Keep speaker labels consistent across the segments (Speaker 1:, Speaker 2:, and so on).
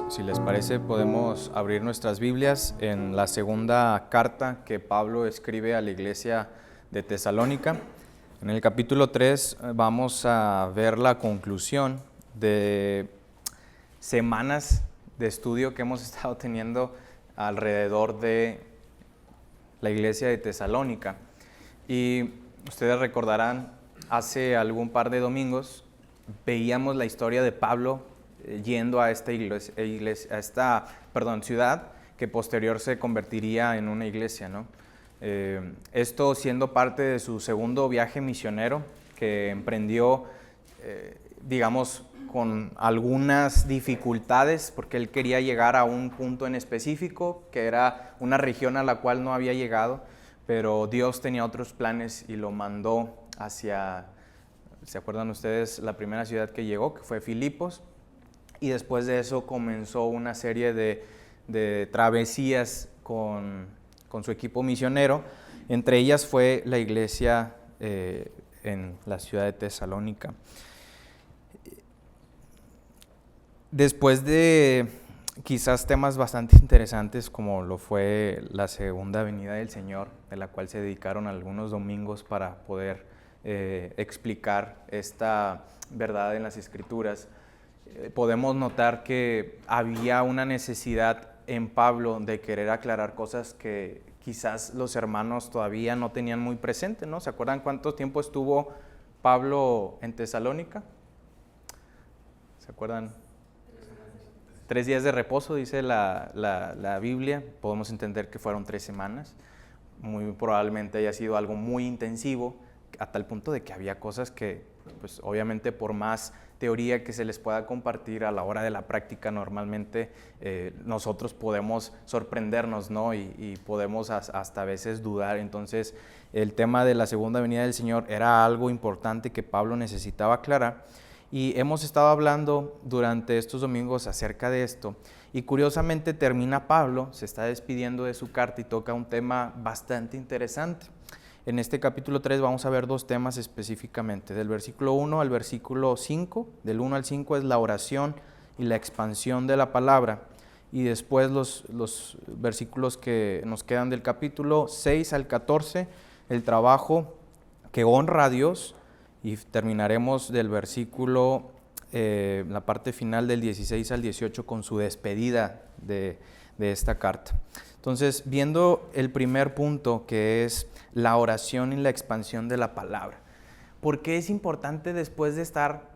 Speaker 1: si les parece, podemos abrir nuestras Biblias en la segunda carta que Pablo escribe a la iglesia de Tesalónica. En el capítulo 3 vamos a ver la conclusión de semanas de estudio que hemos estado teniendo alrededor de la iglesia de Tesalónica. Y ustedes recordarán, hace algún par de domingos veíamos la historia de Pablo yendo a esta ciudad que posterior se convertiría en una iglesia, ¿no? Esto siendo parte de su segundo viaje misionero que emprendió, digamos, con algunas dificultades, porque él quería llegar a un punto en específico, que era una región a la cual no había llegado, pero Dios tenía otros planes y lo mandó hacia, ¿se acuerdan ustedes? La primera ciudad que llegó, que fue Filipos, y después de eso comenzó una serie de travesías con su equipo misionero. Entre ellas fue la iglesia en la ciudad de Tesalónica. Después de quizás temas bastante interesantes como lo fue la segunda venida del Señor, de la cual se dedicaron algunos domingos para poder explicar esta verdad en las Escrituras, podemos notar que había una necesidad en Pablo de querer aclarar cosas que quizás los hermanos todavía no tenían muy presente, ¿no? ¿Se acuerdan cuánto tiempo estuvo Pablo en Tesalónica? ¿Se acuerdan? 3 días de reposo, dice la Biblia. Podemos entender que fueron 3 semanas. Muy probablemente haya sido algo muy intensivo, a tal punto de que había cosas que, pues obviamente por más teoría que se les pueda compartir, a la hora de la práctica normalmente nosotros podemos sorprendernos, ¿no? Y podemos hasta a veces dudar. Entonces el tema de la segunda venida del Señor era algo importante que Pablo necesitaba aclarar, y hemos estado hablando durante estos domingos acerca de esto. Y curiosamente termina Pablo, se está despidiendo de su carta y toca un tema bastante interesante. En este capítulo 3 vamos a ver 2 temas específicamente, del versículo 1 al versículo 5, del 1 al 5 es la oración y la expansión de la palabra, y después los versículos que nos quedan del capítulo 6 al 14, el trabajo que honra a Dios, y terminaremos del versículo, la parte final del 16 al 18 con su despedida de esta carta. Entonces, viendo el primer punto, que es la oración y la expansión de la palabra. ¿Por qué es importante, después de estar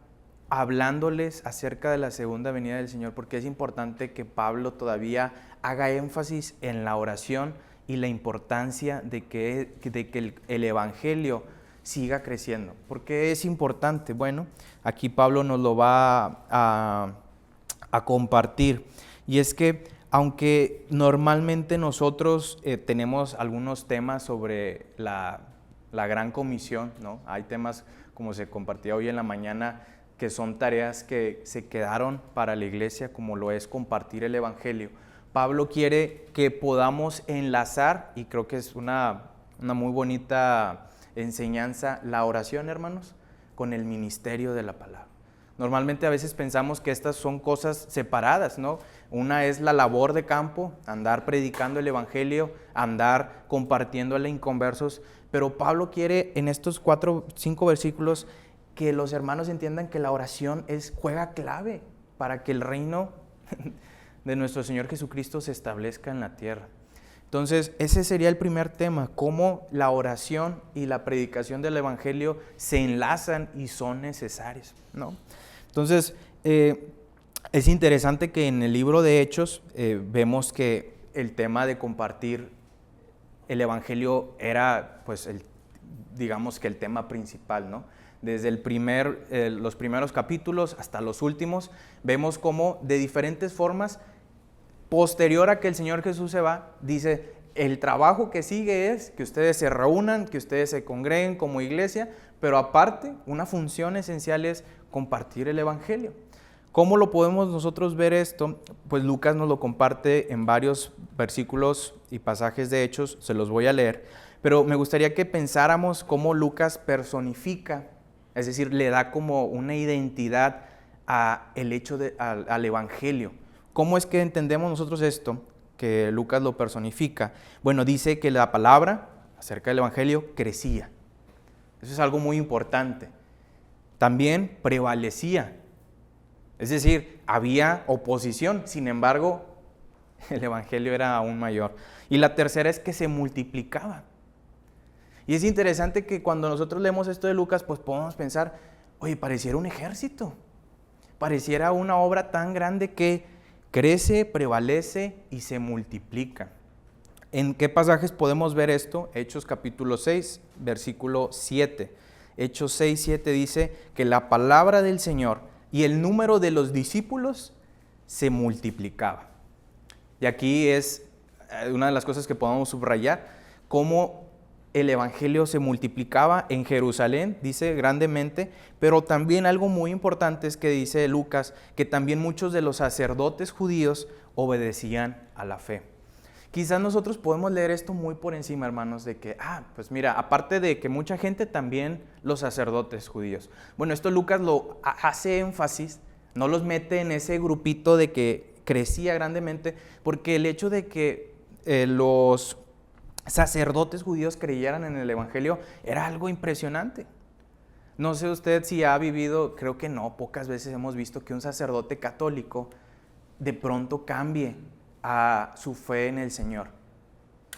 Speaker 1: hablándoles acerca de la segunda venida del Señor, por qué es importante que Pablo todavía haga énfasis en la oración y la importancia de que el Evangelio siga creciendo? ¿Por qué es importante? Bueno, aquí Pablo nos lo va a compartir. Y es que aunque normalmente nosotros tenemos algunos temas sobre la gran comisión, ¿no? Hay temas, como se compartía hoy en la mañana, que son tareas que se quedaron para la iglesia, como lo es compartir el Evangelio. Pablo quiere que podamos enlazar, y creo que es una muy bonita enseñanza, la oración, hermanos, con el ministerio de la palabra. Normalmente a veces pensamos que estas son cosas separadas, ¿no? Una es la labor de campo, andar predicando el Evangelio, andar compartiendo a los inconversos, pero Pablo quiere en estos 5 versículos que los hermanos entiendan que la oración juega clave para que el reino de nuestro Señor Jesucristo se establezca en la tierra. Entonces, ese sería el primer tema, cómo la oración y la predicación del Evangelio se enlazan y son necesarios, ¿no? Entonces, es interesante que en el libro de Hechos vemos que el tema de compartir el Evangelio era, pues, digamos que el tema principal, ¿no? Desde los primeros capítulos hasta los últimos, vemos cómo de diferentes formas, posterior a que el Señor Jesús se va, dice, el trabajo que sigue es que ustedes se reúnan, que ustedes se congreguen como iglesia, pero aparte, una función esencial es compartir el Evangelio. ¿Cómo lo podemos nosotros ver esto? Pues Lucas nos lo comparte en varios versículos y pasajes de Hechos, se los voy a leer, pero me gustaría que pensáramos cómo Lucas personifica, es decir, le da como una identidad al Evangelio. ¿Cómo es que entendemos nosotros esto? Que Lucas lo personifica. Bueno, dice que la palabra acerca del Evangelio crecía. Eso es algo muy importante. También prevalecía. Es decir, había oposición, sin embargo, el Evangelio era aún mayor. Y la tercera es que se multiplicaba. Y es interesante que cuando nosotros leemos esto de Lucas, pues podemos pensar, oye, pareciera un ejército. Pareciera una obra tan grande que crece, prevalece y se multiplica. ¿En qué pasajes podemos ver esto? Hechos capítulo 6, versículo 7. Hechos 6, 7 dice que la palabra del Señor y el número de los discípulos se multiplicaba. Y aquí es una de las cosas que podemos subrayar, cómo el Evangelio se multiplicaba en Jerusalén, dice grandemente, pero también algo muy importante es que dice Lucas, que también muchos de los sacerdotes judíos obedecían a la fe. Quizás nosotros podemos leer esto muy por encima, hermanos, de que, pues mira, aparte de que mucha gente, también los sacerdotes judíos. Bueno, esto Lucas lo hace énfasis, no los mete en ese grupito de que crecía grandemente, porque el hecho de que los sacerdotes judíos creyeran en el Evangelio era algo impresionante. No sé usted si ha vivido, creo que no, pocas veces hemos visto que un sacerdote católico de pronto cambie a su fe en el Señor.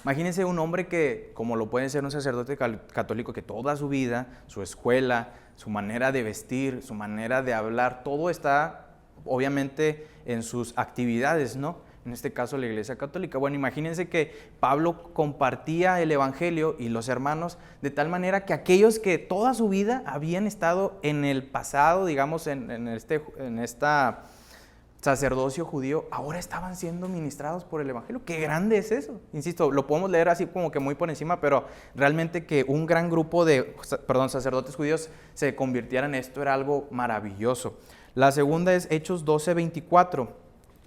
Speaker 1: Imagínense un hombre que, como lo puede ser un sacerdote católico, que toda su vida, su escuela, su manera de vestir, su manera de hablar, todo está obviamente en sus actividades, ¿no? En este caso la Iglesia Católica. Bueno, imagínense que Pablo compartía el Evangelio y los hermanos de tal manera que aquellos que toda su vida habían estado en el pasado, digamos, en esta sacerdocio judío, ahora estaban siendo ministrados por el Evangelio. ¡Qué grande es eso! Insisto, lo podemos leer así como que muy por encima, pero realmente que un gran grupo de sacerdotes judíos se convirtieran en esto era algo maravilloso. La segunda es Hechos 12:24.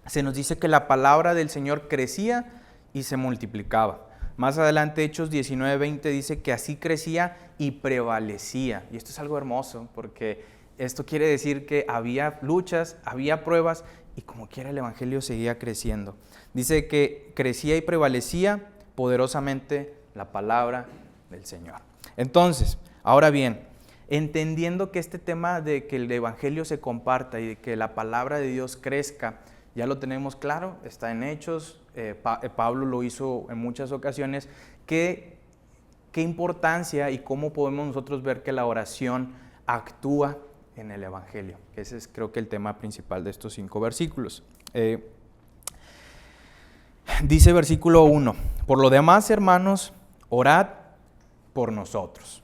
Speaker 1: Se nos dice que la palabra del Señor crecía y se multiplicaba. Más adelante, Hechos 19:20 dice que así crecía y prevalecía. Y esto es algo hermoso, porque esto quiere decir que había luchas, había pruebas, y como quiera el Evangelio seguía creciendo. Dice que crecía y prevalecía poderosamente la palabra del Señor. Entonces, ahora bien, entendiendo que este tema de que el Evangelio se comparta y de que la palabra de Dios crezca, ya lo tenemos claro, está en Hechos, Pablo lo hizo en muchas ocasiones. ¿Qué importancia y cómo podemos nosotros ver que la oración actúa en el Evangelio? Ese es, creo que, el tema principal de estos 5 versículos. Dice versículo 1, por lo demás, hermanos, orad por nosotros,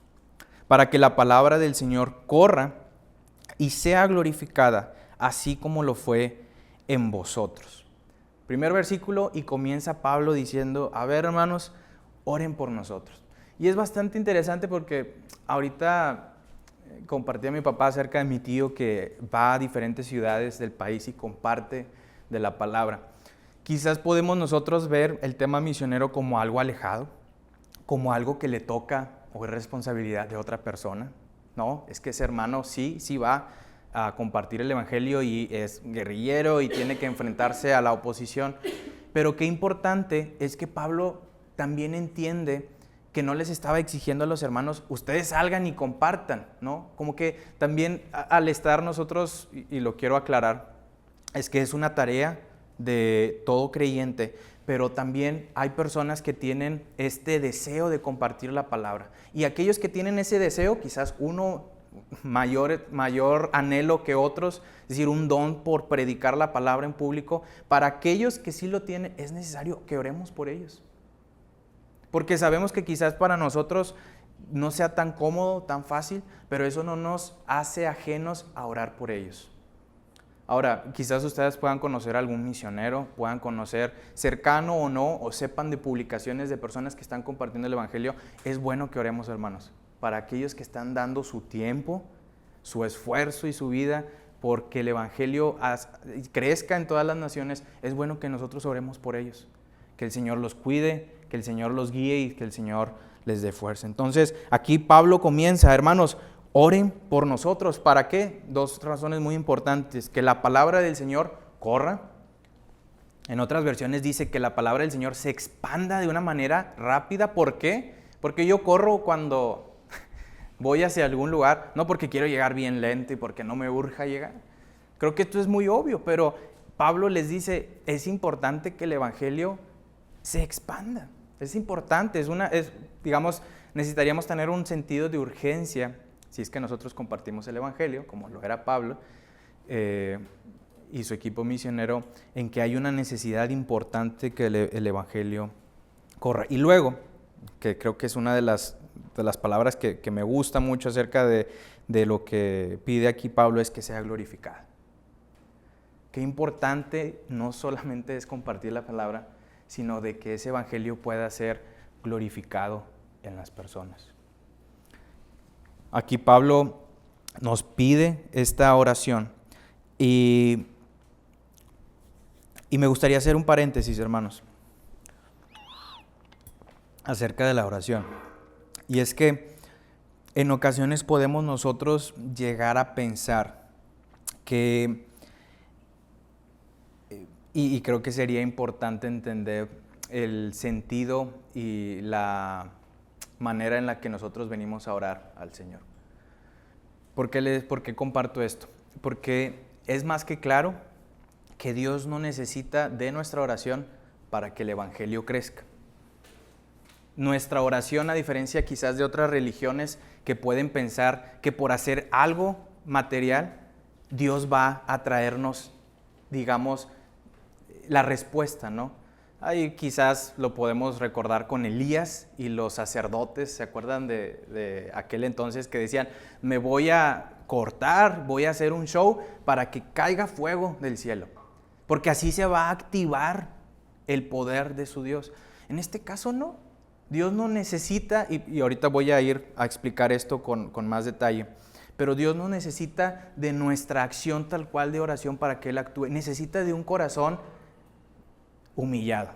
Speaker 1: para que la palabra del Señor corra y sea glorificada, así como lo fue en vosotros. Primer versículo, y comienza Pablo diciendo, a ver, hermanos, oren por nosotros. Y es bastante interesante porque ahorita compartí a mi papá acerca de mi tío que va a diferentes ciudades del país y comparte de la palabra. Quizás podemos nosotros ver el tema misionero como algo alejado, como algo que le toca o es responsabilidad de otra persona. No, es que ese hermano sí va a compartir el Evangelio y es guerrillero y tiene que enfrentarse a la oposición. Pero qué importante es que Pablo también entiende que no les estaba exigiendo a los hermanos, ustedes salgan y compartan, ¿no? Como que también al estar nosotros, y lo quiero aclarar, es que es una tarea de todo creyente, pero también hay personas que tienen este deseo de compartir la palabra. Y aquellos que tienen ese deseo, quizás uno mayor anhelo que otros, es decir, un don por predicar la palabra en público, para aquellos que sí lo tienen, es necesario que oremos por ellos. Porque sabemos que quizás para nosotros no sea tan cómodo, tan fácil, pero eso no nos hace ajenos a orar por ellos. Ahora, quizás ustedes puedan conocer a algún misionero, puedan conocer cercano o no, o sepan de publicaciones de personas que están compartiendo el Evangelio. Es bueno que oremos, hermanos, para aquellos que están dando su tiempo, su esfuerzo y su vida, porque el Evangelio crezca en todas las naciones. Es bueno que nosotros oremos por ellos, que el Señor los cuide, que el Señor los guíe y que el Señor les dé fuerza. Entonces, aquí Pablo comienza, hermanos, oren por nosotros. ¿Para qué? 2 razones muy importantes. Que la palabra del Señor corra En otras versiones dice que la palabra del Señor se expanda de una manera rápida. ¿Por qué? Porque yo corro cuando voy hacia algún lugar, no porque quiero llegar bien lento y porque no me urja llegar. Creo que esto es muy obvio, pero Pablo les dice, es importante que el Evangelio se expanda. Es importante, digamos, necesitaríamos tener un sentido de urgencia, si es que nosotros compartimos el Evangelio, como lo era Pablo y su equipo misionero, en que hay una necesidad importante que el Evangelio corra. Y luego, que creo que es una de las palabras que me gusta mucho acerca de lo que pide aquí Pablo, es que sea glorificado. Qué importante no solamente es compartir la palabra, sino de que ese evangelio pueda ser glorificado en las personas. Aquí Pablo nos pide esta oración y me gustaría hacer un paréntesis, hermanos, acerca de la oración. Y es que en ocasiones podemos nosotros llegar a pensar que, y creo que sería importante entender el sentido y la manera en la que nosotros venimos a orar al Señor. ¿Por qué comparto esto? Porque es más que claro que Dios no necesita de nuestra oración para que el evangelio crezca. Nuestra oración, a diferencia quizás de otras religiones que pueden pensar que por hacer algo material, Dios va a traernos, digamos, la respuesta, ¿no? Ahí quizás lo podemos recordar con Elías y los sacerdotes. ¿Se acuerdan de aquel entonces que decían, me voy a cortar, voy a hacer un show para que caiga fuego del cielo? Porque así se va a activar el poder de su Dios. En este caso no. Dios no necesita, y ahorita voy a ir a explicar esto con más detalle, pero Dios no necesita de nuestra acción tal cual de oración para que Él actúe. Necesita de un corazón humillado.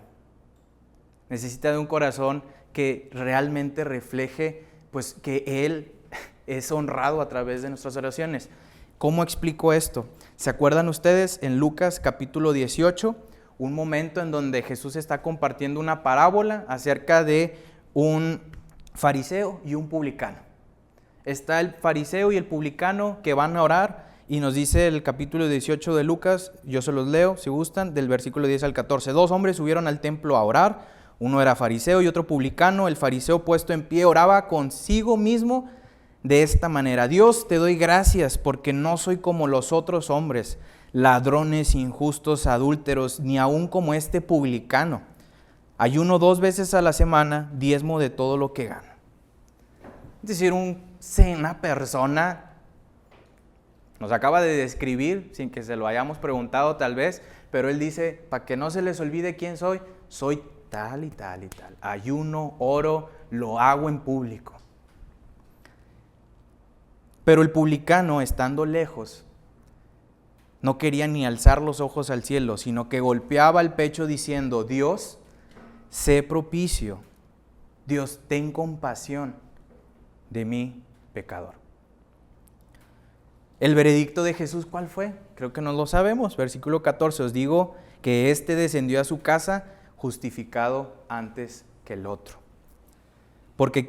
Speaker 1: Necesita de un corazón que realmente refleje pues, que Él es honrado a través de nuestras oraciones. ¿Cómo explico esto? ¿Se acuerdan ustedes en Lucas capítulo 18? Un momento en donde Jesús está compartiendo una parábola acerca de un fariseo y un publicano. Está el fariseo y el publicano que van a orar y nos dice el capítulo 18 de Lucas, yo se los leo si gustan, del versículo 10 al 14. 2 hombres subieron al templo a orar, uno era fariseo y otro publicano. El fariseo puesto en pie oraba consigo mismo de esta manera: Dios, te doy gracias porque no soy como los otros hombres, ladrones, injustos, adúlteros, ni aun como este publicano. Ayuno 2 veces a la semana, diezmo de todo lo que gano. Es decir, una persona nos acaba de describir, sin que se lo hayamos preguntado tal vez, pero él dice, para que no se les olvide quién soy tal y tal y tal. Ayuno, oro, lo hago en público. Pero el publicano, estando lejos, no quería ni alzar los ojos al cielo, sino que golpeaba el pecho diciendo, Dios, sé propicio. Dios, ten compasión de mí, pecador. El veredicto de Jesús, ¿cuál fue? Creo que no lo sabemos. Versículo 14, os digo que éste descendió a su casa justificado antes que el otro. Porque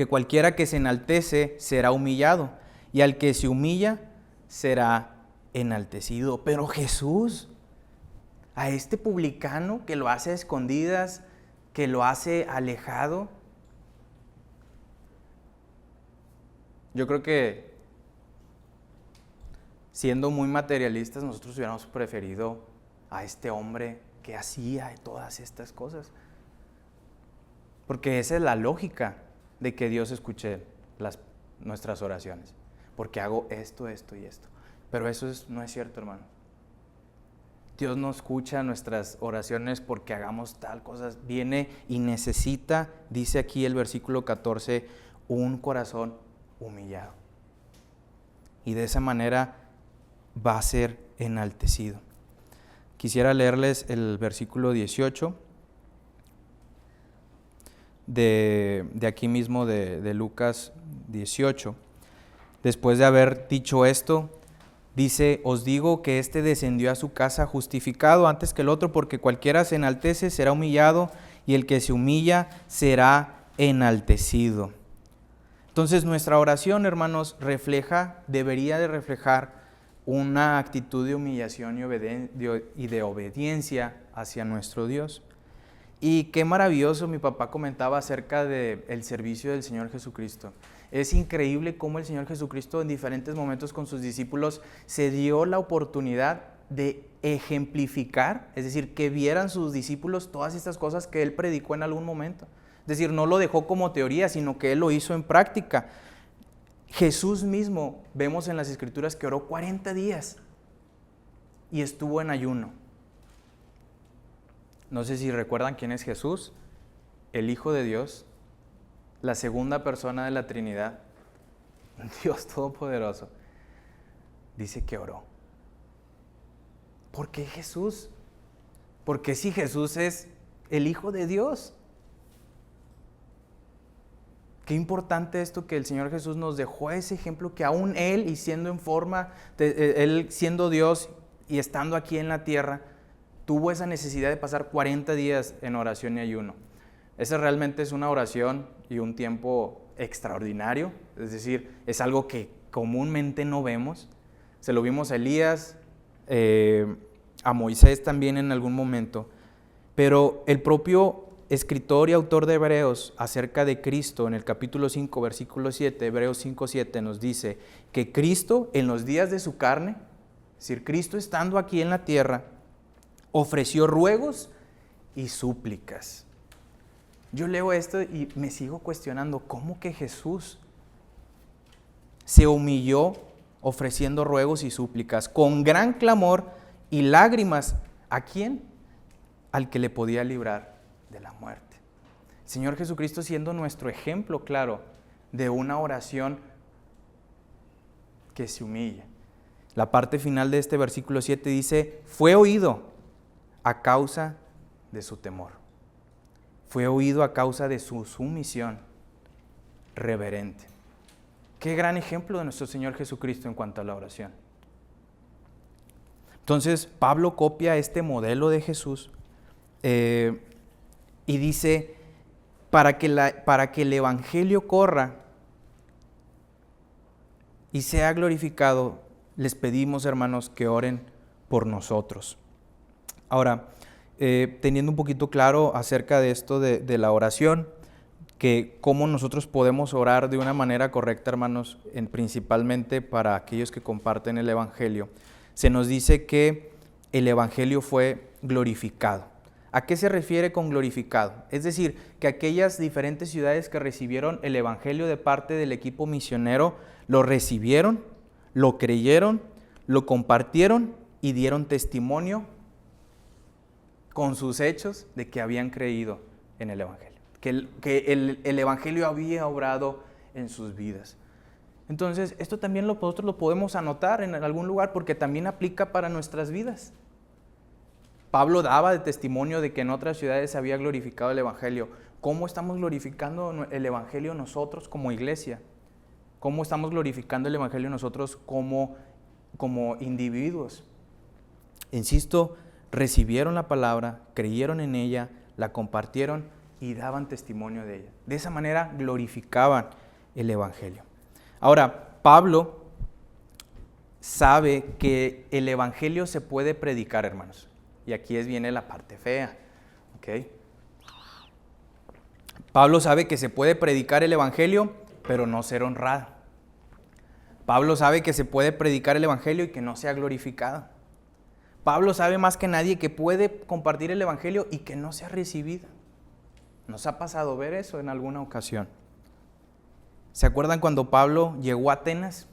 Speaker 1: cualquiera que se enaltece será humillado, y al que se humilla será enaltecido. Pero Jesús, a este publicano que lo hace a escondidas, que lo hace alejado, yo creo que siendo muy materialistas, nosotros hubiéramos preferido a este hombre que hacía todas estas cosas. Porque esa es la lógica de que Dios escuche nuestras oraciones. Porque hago esto, esto y esto. Pero eso no es cierto, hermano. Dios no escucha nuestras oraciones porque hagamos tal cosa. Viene y necesita, dice aquí el versículo 14, un corazón humillado. Y de esa manera va a ser enaltecido. Quisiera leerles el versículo 18 de aquí mismo de Lucas 18. Después de haber dicho esto, Dice, os digo que éste descendió a su casa justificado antes que el otro, porque cualquiera se enaltece será humillado, y el que se humilla será enaltecido. Entonces nuestra oración, hermanos, debería de reflejar una actitud de humillación y de obediencia hacia nuestro Dios. Y qué maravilloso, mi papá comentaba acerca del servicio del Señor Jesucristo. Es increíble cómo el Señor Jesucristo en diferentes momentos con sus discípulos se dio la oportunidad de ejemplificar, es decir, que vieran sus discípulos todas estas cosas que Él predicó en algún momento. Es decir, no lo dejó como teoría, sino que Él lo hizo en práctica. Jesús mismo, vemos en las Escrituras que oró 40 días y estuvo en ayuno. No sé si recuerdan quién es Jesús, el Hijo de Dios, la segunda persona de la Trinidad, Dios Todopoderoso. Dice que oró. ¿Por qué Jesús? Porque si Jesús es el Hijo de Dios. Qué importante esto que el Señor Jesús nos dejó ese ejemplo, que aún Él, y siendo Él siendo Dios y estando aquí en la tierra, tuvo esa necesidad de pasar 40 días en oración y ayuno. Esa realmente es una oración y un tiempo extraordinario, es decir, es algo que comúnmente no vemos. Se lo vimos a Elías, a Moisés también en algún momento, pero el propio escritor y autor de Hebreos acerca de Cristo en el capítulo 5, versículo 7, Hebreos 5, 7 nos dice que Cristo en los días de su carne, es decir, Cristo estando aquí en la tierra, ofreció ruegos y súplicas. Yo leo esto y me sigo cuestionando, ¿cómo que Jesús se humilló ofreciendo ruegos y súplicas con gran clamor y lágrimas? ¿A quién? Al que le podía librar de la muerte. El Señor Jesucristo siendo nuestro ejemplo claro de una oración que se humilla. La parte final de este versículo 7 dice, fue oído a causa de su temor. Fue oído a causa de su sumisión reverente. Qué gran ejemplo de nuestro Señor Jesucristo en cuanto a la oración. Entonces, Pablo copia este modelo de Jesús y dice, para que el Evangelio corra y sea glorificado, les pedimos, hermanos, que oren por nosotros. Ahora, teniendo un poquito claro acerca de esto de la oración, que cómo nosotros podemos orar de una manera correcta, hermanos, principalmente para aquellos que comparten el Evangelio, se nos dice que el Evangelio fue glorificado. ¿A qué se refiere con glorificado? Es decir, que aquellas diferentes ciudades que recibieron el Evangelio de parte del equipo misionero, lo recibieron, lo creyeron, lo compartieron y dieron testimonio con sus hechos de que habían creído en el Evangelio, que el Evangelio había obrado en sus vidas. Entonces, esto también nosotros lo podemos anotar en algún lugar porque también aplica para nuestras vidas. Pablo daba de testimonio de que en otras ciudades se había glorificado el Evangelio. ¿Cómo estamos glorificando el Evangelio nosotros como iglesia? ¿Cómo estamos glorificando el Evangelio nosotros como individuos? Insisto, recibieron la palabra, creyeron en ella, la compartieron y daban testimonio de ella. De esa manera glorificaban el Evangelio. Ahora, Pablo sabe que el Evangelio se puede predicar, hermanos. Y aquí viene la parte fea. ¿Okay? Pablo sabe que se puede predicar el Evangelio, pero no ser honrado. Pablo sabe que se puede predicar el Evangelio y que no sea glorificado. Pablo sabe más que nadie que puede compartir el Evangelio y que no sea recibido. ¿Nos ha pasado ver eso en alguna ocasión? ¿Se acuerdan cuando Pablo llegó a Atenas?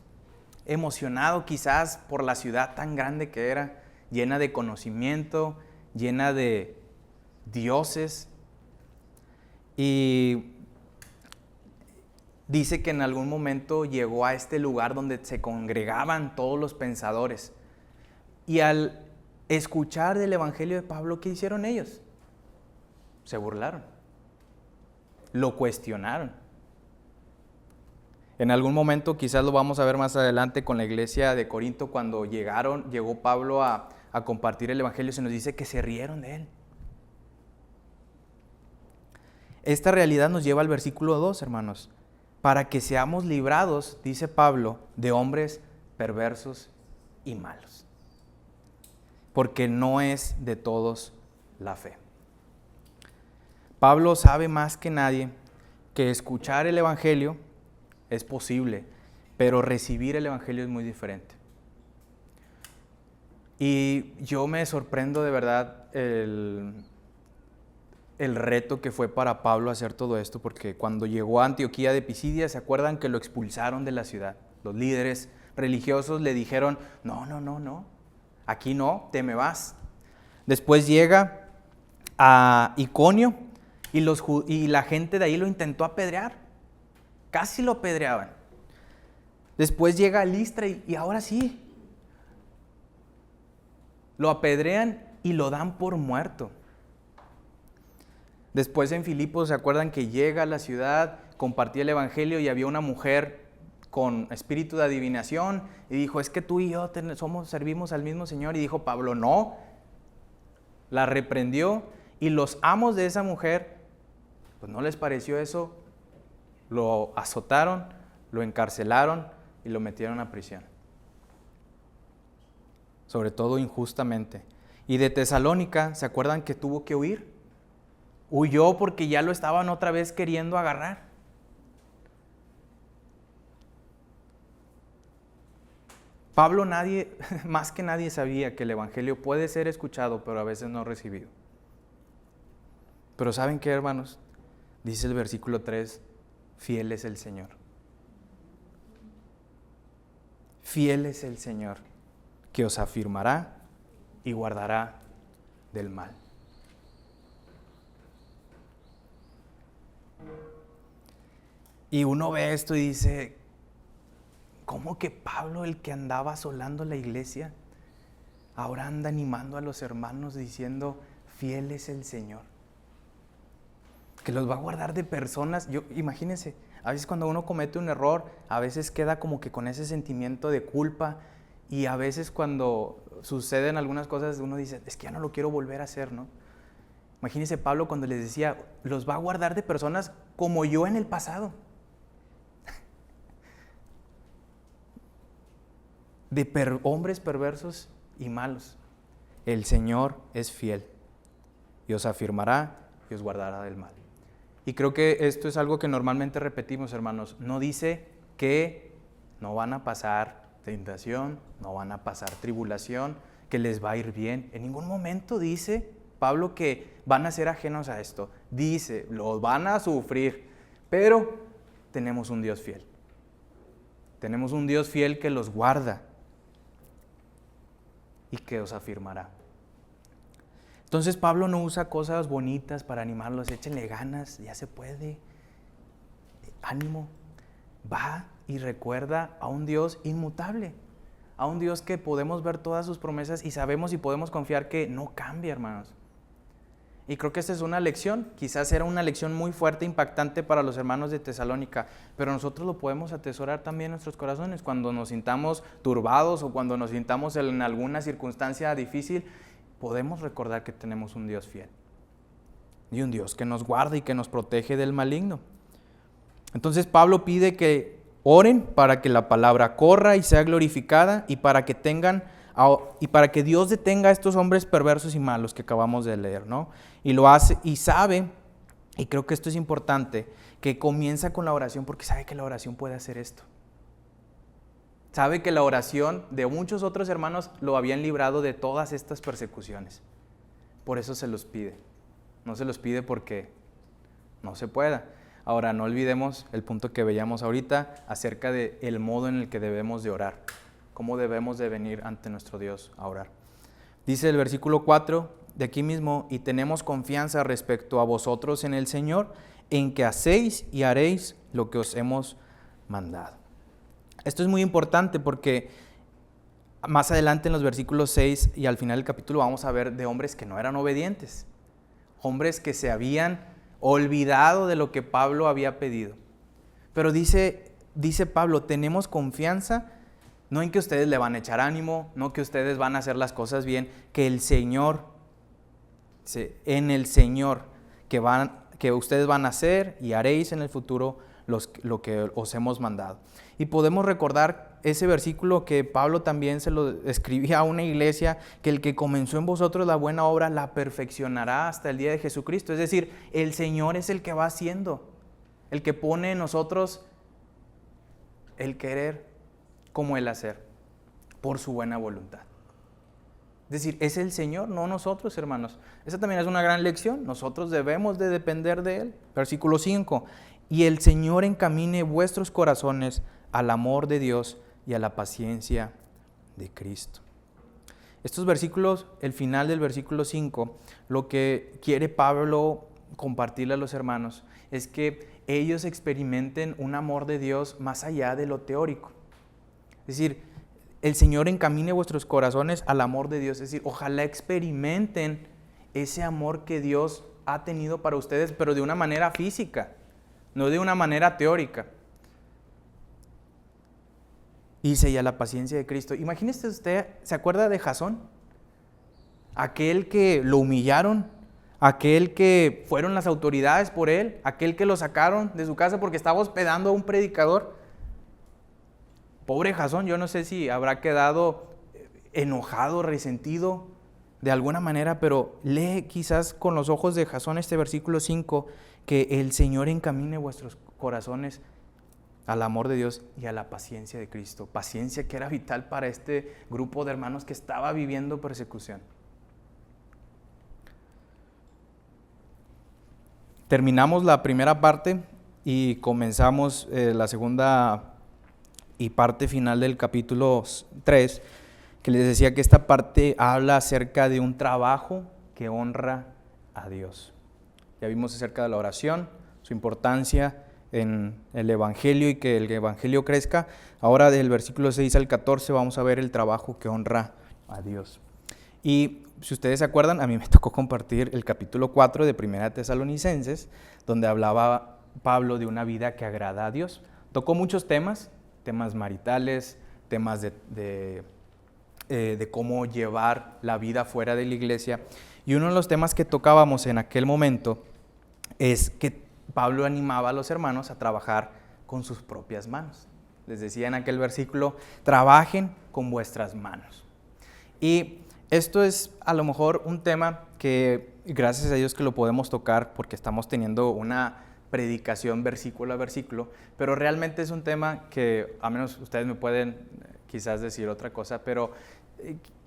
Speaker 1: Emocionado quizás por la ciudad tan grande que era, llena de conocimiento, llena de dioses. Y dice que en algún momento llegó a este lugar donde se congregaban todos los pensadores. Y al escuchar del Evangelio de Pablo, ¿qué hicieron ellos? Se burlaron. Lo cuestionaron. En algún momento, quizás lo vamos a ver más adelante con la iglesia de Corinto, cuando llegó Pablo a compartir el evangelio, se nos dice que se rieron de él. Esta realidad nos lleva al versículo 2, hermanos. Para que seamos librados, dice Pablo, de hombres perversos y malos. Porque no es de todos la fe. Pablo sabe más que nadie que escuchar el evangelio es posible, pero recibir el evangelio es muy diferente. Y yo me sorprendo de verdad el reto que fue para Pablo hacer todo esto, porque cuando llegó a Antioquía de Pisidia, ¿se acuerdan que lo expulsaron de la ciudad? Los líderes religiosos le dijeron, no, aquí no, te me vas. Después llega a Iconio y la gente de ahí lo intentó apedrear, casi lo apedreaban. Después llega a Listra y ahora sí, lo apedrean y lo dan por muerto. Después en Filipos, ¿se acuerdan que llega a la ciudad, compartía el evangelio y había una mujer con espíritu de adivinación y dijo, es que tú y yo servimos al mismo Señor? Y dijo Pablo, no. La reprendió y los amos de esa mujer, pues no les pareció eso, lo azotaron, lo encarcelaron y lo metieron a prisión. Sobre todo injustamente. Y de Tesalónica, ¿se acuerdan que tuvo que huir? Huyó porque ya lo estaban otra vez queriendo agarrar. Pablo más que nadie sabía que el evangelio puede ser escuchado, pero a veces no recibido. Pero ¿saben qué, hermanos? Dice el versículo 3, fiel es el Señor. Fiel es el Señor, que os afirmará y guardará del mal. Y uno ve esto y dice, ¿cómo que Pablo, el que andaba asolando la iglesia, ahora anda animando a los hermanos diciendo, fiel es el Señor? Que los va a guardar de personas. Imagínense, a veces cuando uno comete un error, a veces queda como que con ese sentimiento de culpa, y a veces cuando suceden algunas cosas, uno dice, es que ya no lo quiero volver a hacer, ¿no? Imagínense Pablo cuando les decía, los va a guardar de personas como yo en el pasado. De hombres perversos y malos. El Señor es fiel y os afirmará y os guardará del mal. Y creo que esto es algo que normalmente repetimos, hermanos. No dice que no van a pasar tentación, no van a pasar tribulación, que les va a ir bien. En ningún momento dice Pablo que van a ser ajenos a esto. Dice, los van a sufrir, pero tenemos un Dios fiel. Tenemos un Dios fiel que los guarda y que os afirmará. Entonces Pablo no usa cosas bonitas para animarlos, échenle ganas, ya se puede, ánimo. Va y recuerda a un Dios inmutable, a un Dios que podemos ver todas sus promesas y sabemos y podemos confiar que no cambia, hermanos. Y creo que esta es una lección, quizás era una lección muy fuerte, impactante para los hermanos de Tesalónica, pero nosotros lo podemos atesorar también en nuestros corazones cuando nos sintamos turbados o cuando nos sintamos en alguna circunstancia difícil. Podemos recordar que tenemos un Dios fiel y un Dios que nos guarda y que nos protege del maligno. Entonces Pablo pide que oren para que la palabra corra y sea glorificada y para que Dios detenga a estos hombres perversos y malos que acabamos de leer, ¿no? Y lo hace y sabe, y creo que esto es importante, que comienza con la oración porque sabe que la oración puede hacer esto. Sabe que la oración de muchos otros hermanos lo habían librado de todas estas persecuciones. Por eso se los pide. No se los pide porque no se pueda. Ahora, no olvidemos el punto que veíamos ahorita acerca del modo en el que debemos de orar. Cómo debemos de venir ante nuestro Dios a orar. Dice el versículo 4 de aquí mismo, y tenemos confianza respecto a vosotros en el Señor, en que hacéis y haréis lo que os hemos mandado. Esto es muy importante porque más adelante en los versículos 6 y al final del capítulo vamos a ver de hombres que no eran obedientes, hombres que se habían olvidado de lo que Pablo había pedido. Pero dice dice Pablo, tenemos confianza, no en que ustedes le van a echar ánimo, no que ustedes van a hacer las cosas bien, que el Señor, en el Señor, que ustedes van a hacer y haréis en el futuro lo que os hemos mandado. Y podemos recordar ese versículo que Pablo también se lo escribía a una iglesia, que el que comenzó en vosotros la buena obra la perfeccionará hasta el día de Jesucristo. Es decir, el Señor es el que va haciendo, el que pone en nosotros el querer como el hacer, por su buena voluntad. Es decir, es el Señor, no nosotros, hermanos. Esa también es una gran lección. Nosotros debemos de depender de Él. Versículo 5. Y el Señor encamine vuestros corazones al amor de Dios y a la paciencia de Cristo. Estos versículos, el final del versículo 5, lo que quiere Pablo compartirle a los hermanos es que ellos experimenten un amor de Dios más allá de lo teórico. Es decir, el Señor encamine vuestros corazones al amor de Dios. Es decir, ojalá experimenten ese amor que Dios ha tenido para ustedes, pero de una manera física, no de una manera teórica. Dice, y a la paciencia de Cristo. Imagínese usted, ¿se acuerda de Jasón? Aquel que lo humillaron, aquel que fueron las autoridades por él, aquel que lo sacaron de su casa porque estaba hospedando a un predicador. Pobre Jasón, yo no sé si habrá quedado enojado, resentido de alguna manera, pero lee quizás con los ojos de Jasón este versículo 5, que el Señor encamine vuestros corazones al amor de Dios y a la paciencia de Cristo. Paciencia que era vital para este grupo de hermanos que estaba viviendo persecución. Terminamos la primera parte y comenzamos la segunda y parte final del capítulo 3, que les decía que esta parte habla acerca de un trabajo que honra a Dios. Ya vimos acerca de la oración, su importancia en el Evangelio y que el Evangelio crezca. Ahora del versículo 6 al 14 vamos a ver el trabajo que honra a Dios. Y si ustedes se acuerdan, a mí me tocó compartir el capítulo 4 de Primera Tesalonicenses, donde hablaba Pablo de una vida que agrada a Dios. Tocó muchos temas maritales, temas de cómo llevar la vida fuera de la iglesia. Y uno de los temas que tocábamos en aquel momento es que Pablo animaba a los hermanos a trabajar con sus propias manos. Les decía en aquel versículo, trabajen con vuestras manos. Y esto es a lo mejor un tema que, gracias a Dios que lo podemos tocar porque estamos teniendo una predicación versículo a versículo, pero realmente es un tema que, a menos ustedes me pueden quizás decir otra cosa, pero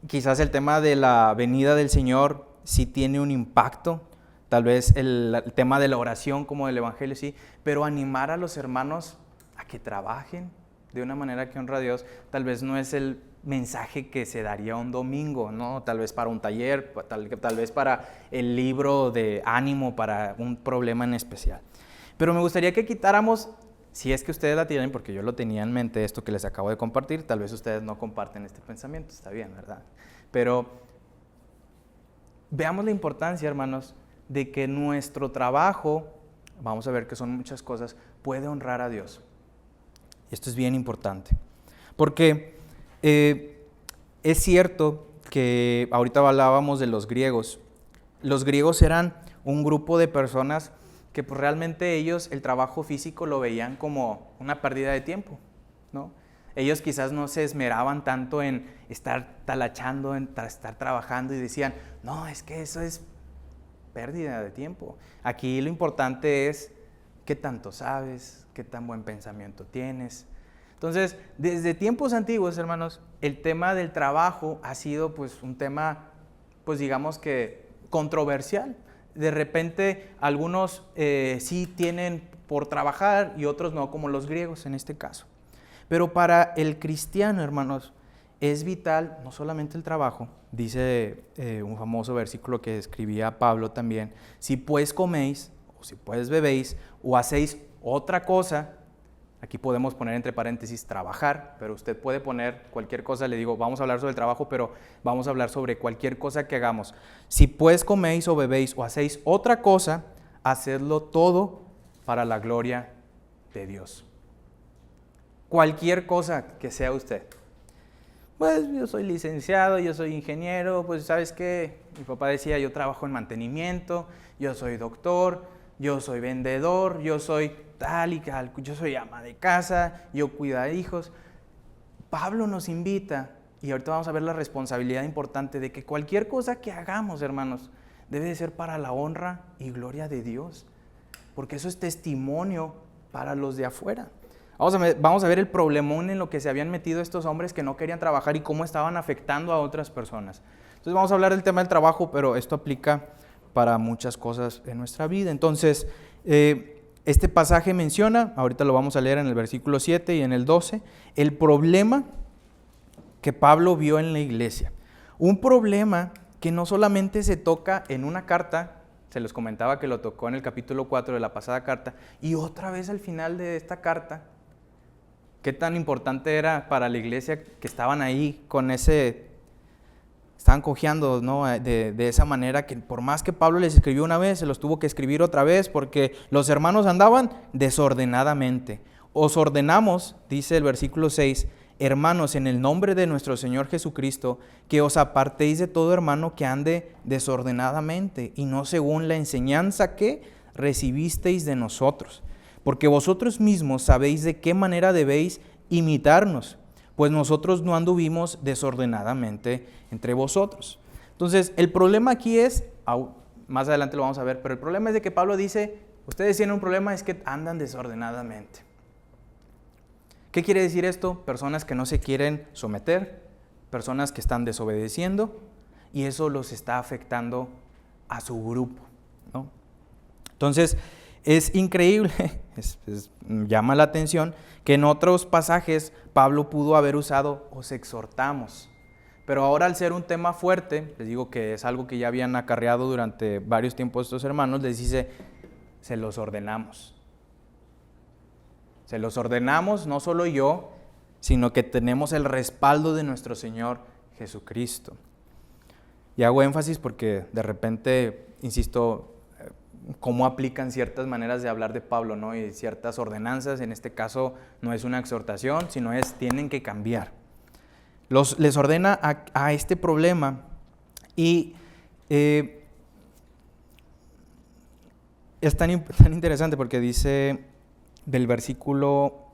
Speaker 1: quizás el tema de la venida del Señor sí tiene un impacto. Tal vez el tema de la oración como del Evangelio sí, pero animar a los hermanos a que trabajen de una manera que honra a Dios, tal vez no es el mensaje que se daría un domingo, ¿no? Tal vez para un taller, tal vez para el libro de ánimo, para un problema en especial. Pero me gustaría que quitáramos, si es que ustedes la tienen, porque yo lo tenía en mente esto que les acabo de compartir, tal vez ustedes no comparten este pensamiento, está bien, ¿verdad? Pero veamos la importancia, hermanos, de que nuestro trabajo, vamos a ver que son muchas cosas, puede honrar a Dios. Y esto es bien importante, porque es cierto que ahorita hablábamos de los griegos. Los griegos eran un grupo de personas que pues realmente ellos el trabajo físico lo veían como una pérdida de tiempo, ¿no? Ellos quizás no se esmeraban tanto en estar talachando, en estar trabajando y decían, no, es que eso es pérdida de tiempo. Aquí lo importante es qué tanto sabes, qué tan buen pensamiento tienes. Entonces, desde tiempos antiguos, hermanos, el tema del trabajo ha sido pues un tema, pues digamos que controversial. De repente, algunos sí tienen por trabajar y otros no, como los griegos en este caso. Pero para el cristiano, hermanos, es vital no solamente el trabajo, dice un famoso versículo que escribía Pablo también, si pues coméis, o si pues bebéis, o hacéis otra cosa, aquí podemos poner entre paréntesis trabajar, pero usted puede poner cualquier cosa, le digo, vamos a hablar sobre el trabajo, pero vamos a hablar sobre cualquier cosa que hagamos. Si pues coméis o bebéis o hacéis otra cosa, hacedlo todo para la gloria de Dios. cualquier cosa que sea usted. Pues yo soy licenciado, yo soy ingeniero, pues ¿sabes qué? Mi papá decía, yo trabajo en mantenimiento, yo soy doctor, yo soy vendedor, yo soy tal y tal, yo soy ama de casa, yo cuido de hijos. Pablo nos invita, y ahorita vamos a ver la responsabilidad importante de que cualquier cosa que hagamos, hermanos, debe de ser para la honra y gloria de Dios, porque eso es testimonio para los de afuera. Vamos a ver el problemón en lo que se habían metido estos hombres que no querían trabajar y cómo estaban afectando a otras personas. Entonces vamos a hablar del tema del trabajo, pero esto aplica para muchas cosas en nuestra vida. Entonces, este pasaje menciona, ahorita lo vamos a leer en el versículo 7 y en el 12, el problema que Pablo vio en la iglesia. Un problema que no solamente se toca en una carta, se les comentaba que lo tocó en el capítulo 4 de la pasada carta, y otra vez al final de esta carta. Qué tan importante era para la iglesia que estaban ahí con estaban cojeando, ¿no? de esa manera que por más que Pablo les escribió una vez, se los tuvo que escribir otra vez porque los hermanos andaban desordenadamente. Os ordenamos, dice el versículo 6, hermanos, en el nombre de nuestro Señor Jesucristo, que os apartéis de todo hermano que ande desordenadamente y no según la enseñanza que recibisteis de nosotros. Porque vosotros mismos sabéis de qué manera debéis imitarnos, pues nosotros no anduvimos desordenadamente entre vosotros. Entonces, el problema aquí es, más adelante lo vamos a ver, pero el problema es de que Pablo dice, ustedes tienen un problema, es que andan desordenadamente. ¿Qué quiere decir esto? Personas que no se quieren someter, personas que están desobedeciendo, y eso los está afectando a su grupo, ¿no? Entonces, es increíble, llama la atención que en otros pasajes Pablo pudo haber usado os exhortamos, pero ahora al ser un tema fuerte, les digo que es algo que ya habían acarreado durante varios tiempos estos hermanos, les dice, se los ordenamos. Se los ordenamos no solo yo, sino que tenemos el respaldo de nuestro Señor Jesucristo. Y hago énfasis porque de repente, insisto, cómo aplican ciertas maneras de hablar de Pablo, ¿no? Y ciertas ordenanzas, en este caso no es una exhortación, sino tienen que cambiar. Les ordena a este problema y es tan interesante porque dice del versículo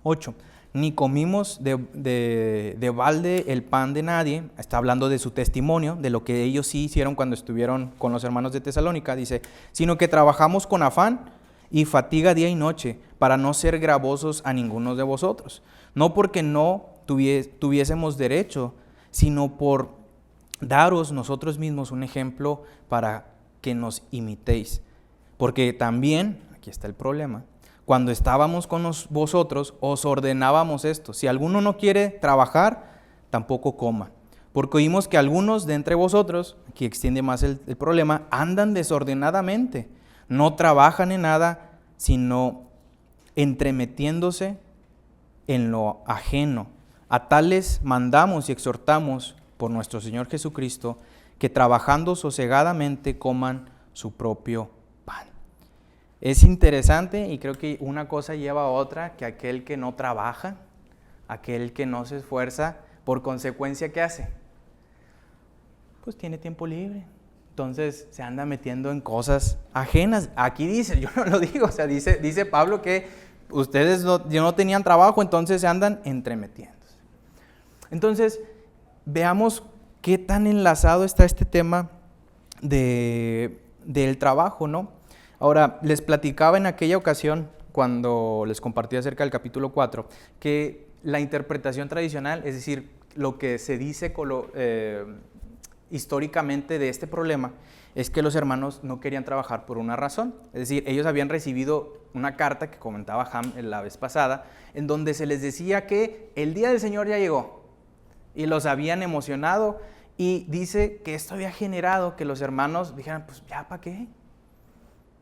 Speaker 1: 8, ni comimos de balde el pan de nadie, está hablando de su testimonio, de lo que ellos sí hicieron cuando estuvieron con los hermanos de Tesalónica, dice, sino que trabajamos con afán y fatiga día y noche, para no ser gravosos a ninguno de vosotros, no porque no tuviésemos derecho, sino por daros nosotros mismos un ejemplo para que nos imitéis, porque también, aquí está el problema, cuando estábamos con vosotros, os ordenábamos esto. Si alguno no quiere trabajar, tampoco coma. Porque oímos que algunos de entre vosotros, aquí extiende más el problema, andan desordenadamente. No trabajan en nada, sino entremetiéndose en lo ajeno. A tales mandamos y exhortamos por nuestro Señor Jesucristo, que trabajando sosegadamente coman su propio pan. Es interesante y creo que una cosa lleva a otra, que aquel que no trabaja, aquel que no se esfuerza, por consecuencia, ¿qué hace? Pues tiene tiempo libre. Entonces se anda metiendo en cosas ajenas. Aquí dice, yo no lo digo, o sea, dice Pablo que ustedes no tenían trabajo, entonces se andan entremetiéndose. Entonces, veamos qué tan enlazado está este tema del trabajo, ¿no? Ahora, les platicaba en aquella ocasión, cuando les compartí acerca del capítulo 4, que la interpretación tradicional, es decir, lo que se dice históricamente de este problema, es que los hermanos no querían trabajar por una razón. Es decir, ellos habían recibido una carta que comentaba Ham la vez pasada, en donde se les decía que el día del Señor ya llegó y los habían emocionado, y dice que esto había generado que los hermanos dijeran, pues ya para qué,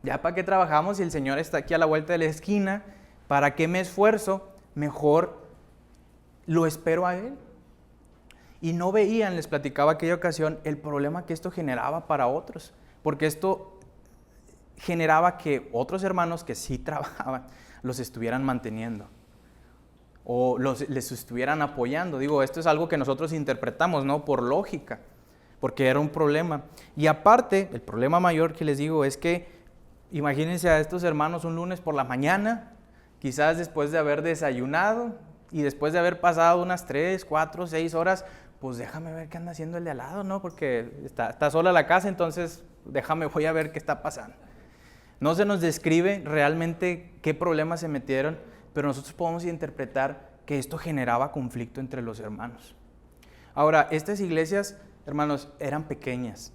Speaker 1: ya para qué trabajamos si el Señor está aquí a la vuelta de la esquina, ¿para qué me esfuerzo? Mejor lo espero a Él. Y no veían, les platicaba aquella ocasión, el problema que esto generaba para otros, porque esto generaba que otros hermanos que sí trabajaban los estuvieran manteniendo. o les estuvieran apoyando. Digo, esto es algo que nosotros interpretamos, ¿no? Por lógica, porque era un problema. Y aparte, el problema mayor que les digo es que imagínense a estos hermanos un lunes por la mañana, quizás después de haber desayunado y después de haber pasado unas 3, 4, 6 horas, pues déjame ver qué anda haciendo el de al lado, ¿no? Porque está sola la casa, entonces voy a ver qué está pasando. No se nos describe realmente qué problemas se metieron, pero nosotros podemos interpretar que esto generaba conflicto entre los hermanos. Ahora, estas iglesias, hermanos, eran pequeñas.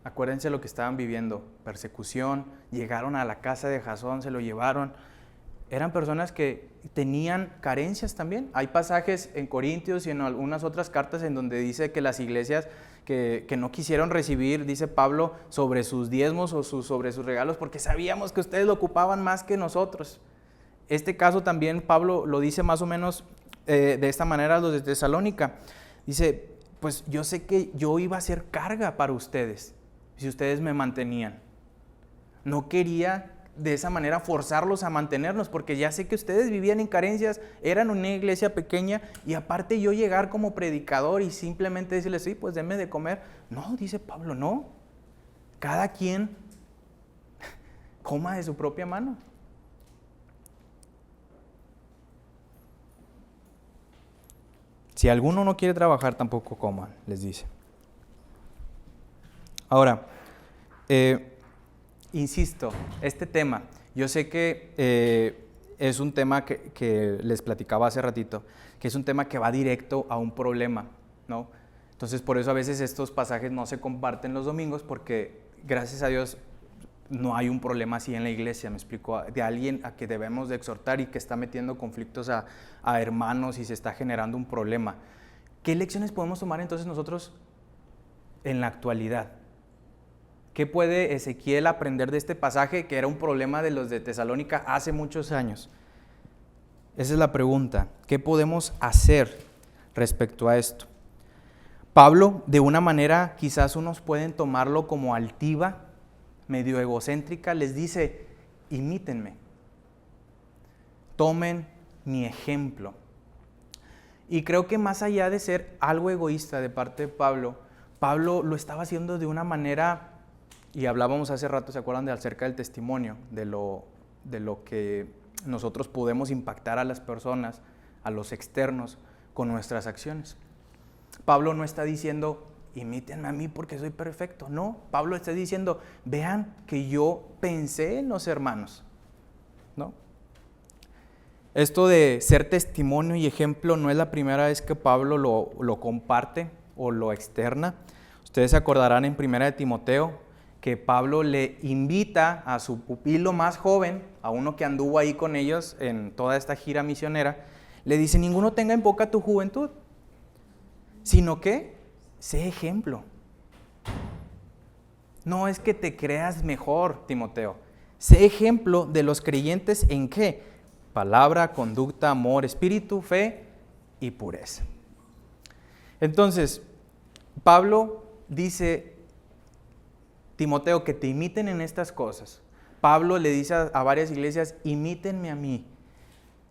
Speaker 1: Acuérdense lo que estaban viviendo, persecución, llegaron a la casa de Jasón, se lo llevaron. Eran personas que tenían carencias también. Hay pasajes en Corintios y en algunas otras cartas en donde dice que las iglesias que no quisieron recibir, dice Pablo, sobre sus diezmos o sobre sus regalos, porque sabíamos que ustedes lo ocupaban más que nosotros. Este caso también Pablo lo dice más o menos de esta manera a los de Tesalónica. Dice, pues yo sé que yo iba a ser carga para ustedes si ustedes me mantenían. No quería de esa manera forzarlos a mantenernos, porque ya sé que ustedes vivían en carencias, eran una iglesia pequeña, y aparte yo llegar como predicador y simplemente decirles, sí, pues denme de comer. No, dice Pablo, no. Cada quien coma de su propia mano. Si alguno no quiere trabajar, tampoco coma, les dice. Ahora, insisto, este tema, yo sé que es un tema que les platicaba hace ratito, que es un tema que va directo a un problema, ¿no? Entonces, por eso a veces estos pasajes no se comparten los domingos, porque gracias a Dios no hay un problema así en la iglesia, me explico, de alguien a que debemos de exhortar y que está metiendo conflictos a hermanos y se está generando un problema. ¿Qué lecciones podemos tomar entonces nosotros en la actualidad? ¿Qué puede Ezequiel aprender de este pasaje que era un problema de los de Tesalónica hace muchos años? Esa es la pregunta. ¿Qué podemos hacer respecto a esto? Pablo, de una manera quizás unos pueden tomarlo como altiva, medio egocéntrica, les dice, imítenme, tomen mi ejemplo. Y creo que más allá de ser algo egoísta de parte de Pablo, Pablo lo estaba haciendo de una manera, y hablábamos hace rato, ¿se acuerdan acerca del testimonio? De lo que nosotros podemos impactar a las personas, a los externos, con nuestras acciones. Pablo no está diciendo, imítenme a mí porque soy perfecto. No, Pablo está diciendo, vean que yo pensé en los hermanos, ¿no? Esto de ser testimonio y ejemplo no es la primera vez que Pablo lo comparte o lo externa. Ustedes se acordarán en 1 de Timoteo que Pablo le invita a su pupilo más joven, a uno que anduvo ahí con ellos en toda esta gira misionera, le dice, ninguno tenga en poca tu juventud, sino que sé ejemplo. No es que te creas mejor, Timoteo. Sé ejemplo de los creyentes en ¿qué? Palabra, conducta, amor, espíritu, fe y pureza. Entonces, Pablo dice, Timoteo, que te imiten en estas cosas. Pablo le dice a varias iglesias, imítenme a mí.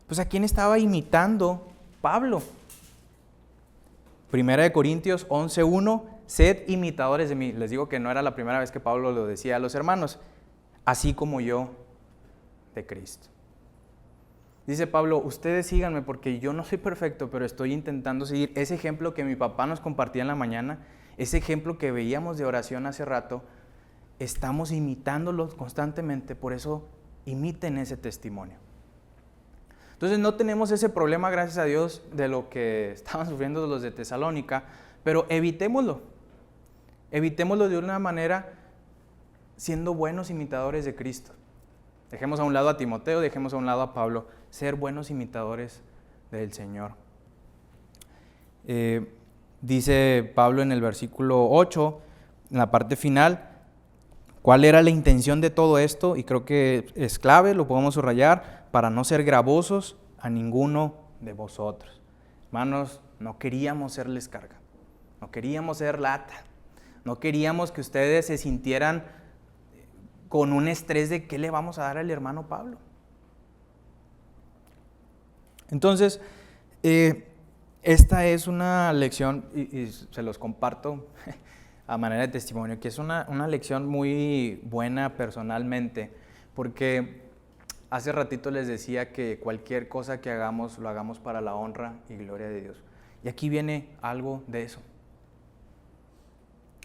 Speaker 1: Pues ¿a quién estaba imitando Pablo? 1 Corintios 11:1, sed imitadores de mí. Les digo que no era la primera vez que Pablo lo decía a los hermanos, así como yo de Cristo. Dice Pablo, ustedes síganme porque yo no soy perfecto, pero estoy intentando seguir ese ejemplo que mi papá nos compartía en la mañana, ese ejemplo que veíamos de oración hace rato, estamos imitándolo constantemente, por eso imiten ese testimonio. Entonces no tenemos ese problema, gracias a Dios, de lo que estaban sufriendo los de Tesalónica, pero evitémoslo. Evitémoslo de una manera siendo buenos imitadores de Cristo. Dejemos a un lado a Timoteo, dejemos a un lado a Pablo, ser buenos imitadores del Señor. Dice Pablo en el versículo 8, en la parte final, ¿cuál era la intención de todo esto? Y creo que es clave, lo podemos subrayar, para no ser gravosos a ninguno de vosotros. Hermanos, no queríamos serles carga, no queríamos ser lata, no queríamos que ustedes se sintieran con un estrés de qué le vamos a dar al hermano Pablo. Entonces, Esta es una lección, y se los comparto a manera de testimonio, que es una lección muy buena personalmente, porque hace ratito les decía que cualquier cosa que hagamos, lo hagamos para la honra y gloria de Dios. Y aquí viene algo de eso.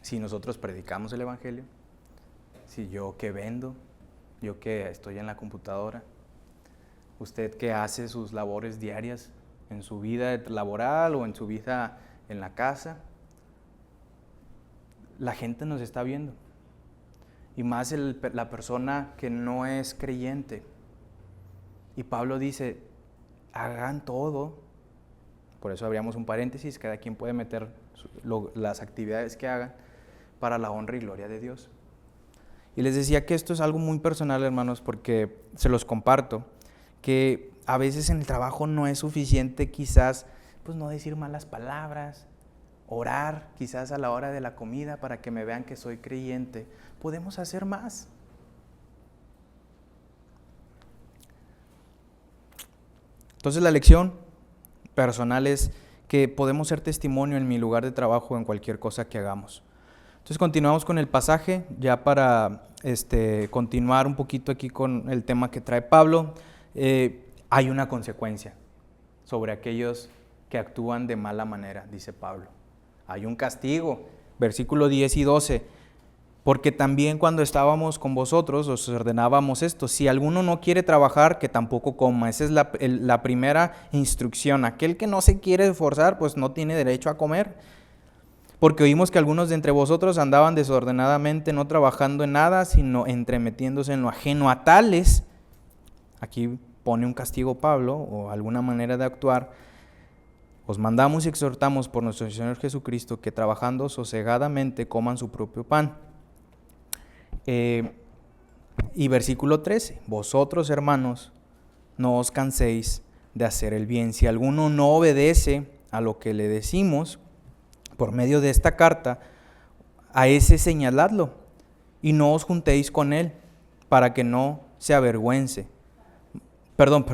Speaker 1: Si nosotros predicamos el Evangelio, si yo que vendo, yo que estoy en la computadora, usted que hace sus labores diarias en su vida laboral o en su vida en la casa, la gente nos está viendo. Y más la persona que no es creyente. Y Pablo dice, hagan todo. Por eso abríamos un paréntesis, cada quien puede meter las actividades que hagan para la honra y gloria de Dios. Y les decía que esto es algo muy personal, hermanos, porque se los comparto, que a veces en el trabajo no es suficiente quizás, pues no decir malas palabras, orar quizás a la hora de la comida para que me vean que soy creyente. Podemos hacer más. Entonces la lección personal es que podemos ser testimonio en mi lugar de trabajo o en cualquier cosa que hagamos. Entonces continuamos con el pasaje, ya para continuar un poquito aquí con el tema que trae Pablo. Hay una consecuencia sobre aquellos que actúan de mala manera, dice Pablo. Hay un castigo, versículo 10 y 12. Porque también cuando estábamos con vosotros os ordenábamos esto: si alguno no quiere trabajar, que tampoco coma. Esa es la primera instrucción. Aquel que no se quiere esforzar, pues no tiene derecho a comer. Porque oímos que algunos de entre vosotros andaban desordenadamente, no trabajando en nada, sino entremetiéndose en lo ajeno. A tales, aquí pone un castigo Pablo, o alguna manera de actuar, os mandamos y exhortamos por nuestro Señor Jesucristo que trabajando sosegadamente coman su propio pan. Y versículo 13, vosotros, hermanos, no os canséis de hacer el bien. Si alguno no obedece a lo que le decimos por medio de esta carta, a ese señaladlo y no os juntéis con él para que no se avergüence. Perdón,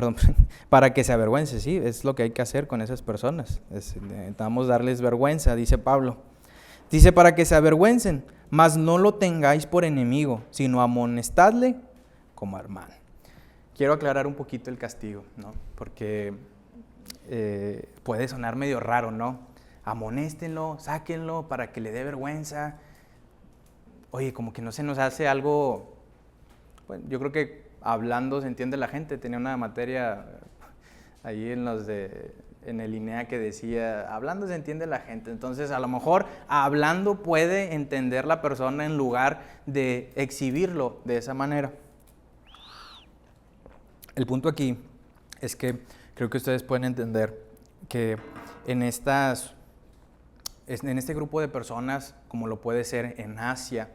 Speaker 1: para que se avergüence, sí, es lo que hay que hacer con esas personas. Necesitamos darles vergüenza, dice Pablo. Dice, para que se avergüencen, mas no lo tengáis por enemigo, sino amonestadle como hermano. Quiero aclarar un poquito el castigo, ¿no? Porque puede sonar medio raro, ¿no? Amonéstenlo, sáquenlo para que le dé vergüenza. Oye, como que no se nos hace algo. Bueno, yo creo que hablando se entiende la gente. Tenía una materia ahí en el INEA que decía, hablando se entiende la gente. Entonces, a lo mejor hablando puede entender la persona en lugar de exhibirlo de esa manera. El punto aquí es que creo que ustedes pueden entender que en este grupo de personas, como lo puede ser en Asia,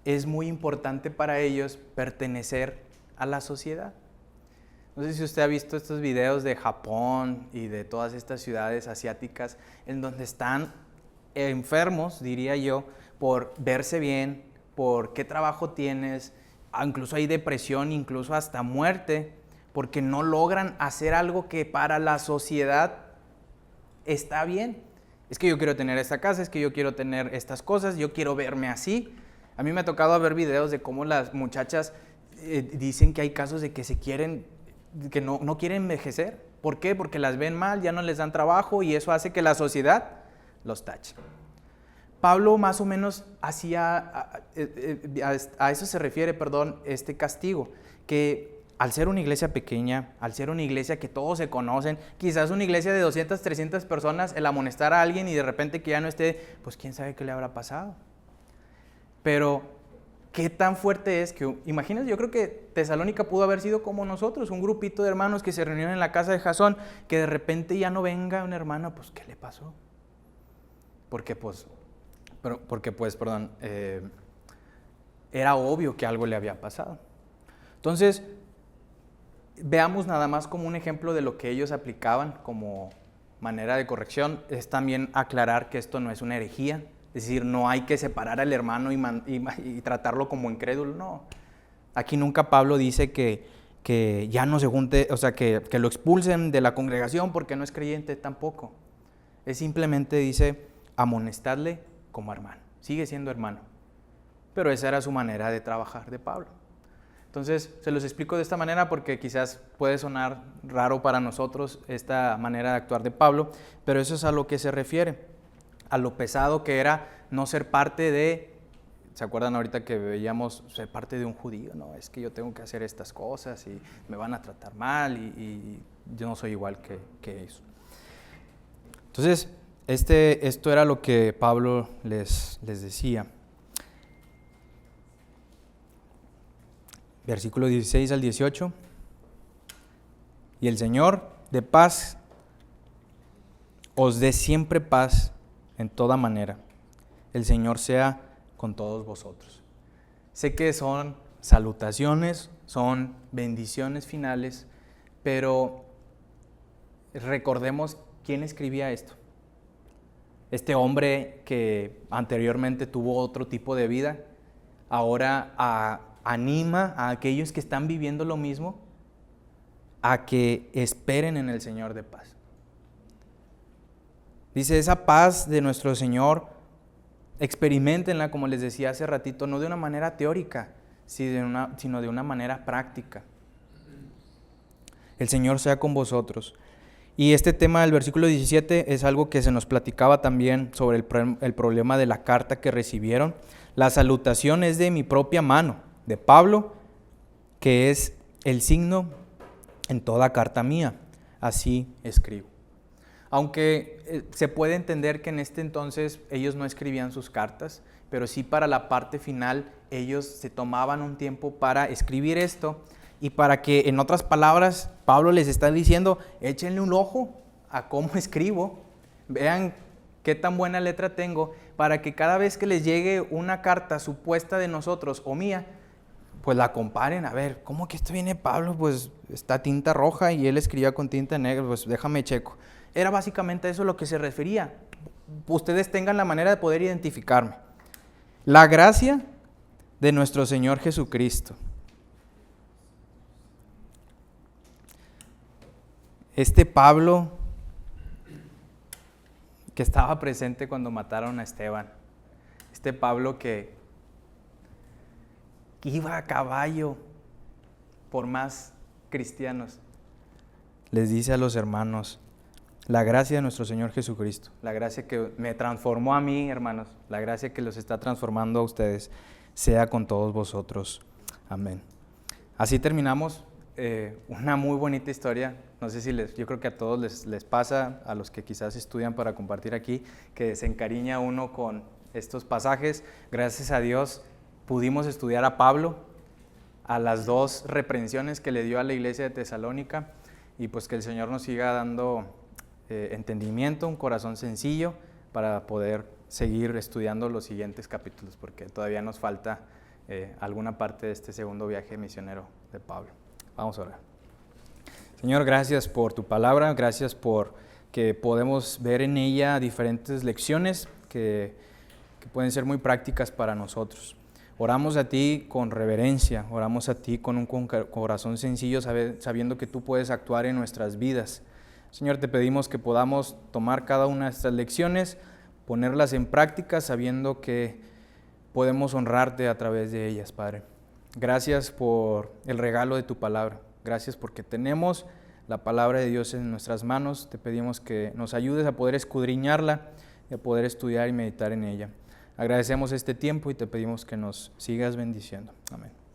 Speaker 1: es muy importante para ellos pertenecer a la sociedad. No sé si usted ha visto estos videos de Japón y de todas estas ciudades asiáticas en donde están enfermos, diría yo, por verse bien, por qué trabajo tienes, incluso hay depresión, incluso hasta muerte, porque no logran hacer algo que para la sociedad está bien. Es que yo quiero tener esta casa, es que yo quiero tener estas cosas, yo quiero verme así. A mí me ha tocado ver videos de cómo las muchachas dicen que hay casos de que que no quieren envejecer. ¿Por qué? Porque las ven mal, ya no les dan trabajo y eso hace que la sociedad los tache. Pablo más o menos a eso se refiere, este castigo, que al ser una iglesia pequeña, al ser una iglesia que todos se conocen, quizás una iglesia de 200, 300 personas, el amonestar a alguien y de repente que ya no esté, pues quién sabe qué le habrá pasado. Pero qué tan fuerte es que, imagínense, yo creo que Tesalónica pudo haber sido como nosotros, un grupito de hermanos que se reunieron en la casa de Jasón, que de repente ya no venga un hermano, pues ¿qué le pasó? Porque era obvio que algo le había pasado. Entonces, veamos nada más como un ejemplo de lo que ellos aplicaban como manera de corrección. Es también aclarar que esto no es una herejía, es decir, no hay que separar al hermano y tratarlo como incrédulo, no. Aquí nunca Pablo dice que que ya no se junte, o sea, que lo expulsen de la congregación porque no es creyente tampoco. Es simplemente dice, amonestadle como hermano. Sigue siendo hermano. Pero esa era su manera de trabajar de Pablo. Entonces, se los explico de esta manera porque quizás puede sonar raro para nosotros esta manera de actuar de Pablo, pero eso es a lo que se refiere, a lo pesado que era no ser parte de, ¿se acuerdan ahorita que veíamos ser parte de un judío? No, es que yo tengo que hacer estas cosas y me van a tratar mal y yo no soy igual que ellos. Entonces, esto era lo que Pablo les decía. Versículo 16 al 18. Y el Señor de paz os dé siempre paz en toda manera. El Señor sea con todos vosotros. Sé que son salutaciones, son bendiciones finales, pero recordemos quién escribía esto. Este hombre que anteriormente tuvo otro tipo de vida, ahora anima a aquellos que están viviendo lo mismo a que esperen en el Señor de paz. Dice, esa paz de nuestro Señor, experiméntenla, como les decía hace ratito, no de una manera teórica, sino de una manera práctica. El Señor sea con vosotros. Y este tema del versículo 17 es algo que se nos platicaba también sobre el problema de la carta que recibieron. La salutación es de mi propia mano, de Pablo, que es el signo en toda carta mía, así escribo. Aunque se puede entender que en este entonces ellos no escribían sus cartas, pero sí para la parte final ellos se tomaban un tiempo para escribir esto y para que, en otras palabras, Pablo les está diciendo, échenle un ojo a cómo escribo, vean qué tan buena letra tengo, para que cada vez que les llegue una carta supuesta de nosotros o mía, pues la comparen, a ver, ¿cómo que esto viene Pablo? Pues está tinta roja y él escribía con tinta negra, pues déjame checo. Era básicamente eso lo que se refería. Ustedes tengan la manera de poder identificarme. La gracia de nuestro Señor Jesucristo. Este Pablo que estaba presente cuando mataron a Esteban. Este Pablo que iba a caballo por más cristianos. Les dice a los hermanos, la gracia de nuestro Señor Jesucristo, la gracia que me transformó a mí, hermanos, la gracia que los está transformando a ustedes, sea con todos vosotros. Amén. Así terminamos una muy bonita historia. No sé si yo creo que a todos les pasa, a los que quizás estudian para compartir aquí, que se encariña uno con estos pasajes. Gracias a Dios pudimos estudiar a Pablo, a las 2 reprensiones que le dio a la iglesia de Tesalónica, y pues que el Señor nos siga dando entendimiento, un corazón sencillo para poder seguir estudiando los siguientes capítulos, porque todavía nos falta alguna parte de este segundo viaje misionero de Pablo. Vamos a orar. Señor, gracias por tu palabra, gracias por que podemos ver en ella diferentes lecciones que pueden ser muy prácticas para nosotros. Oramos a ti con reverencia, oramos a ti con un corazón sencillo, sabiendo que tú puedes actuar en nuestras vidas. Señor, te pedimos que podamos tomar cada una de estas lecciones, ponerlas en práctica, sabiendo que podemos honrarte a través de ellas, Padre. Gracias por el regalo de tu palabra. Gracias porque tenemos la palabra de Dios en nuestras manos. Te pedimos que nos ayudes a poder escudriñarla y a poder estudiar y meditar en ella. Agradecemos este tiempo y te pedimos que nos sigas bendiciendo. Amén.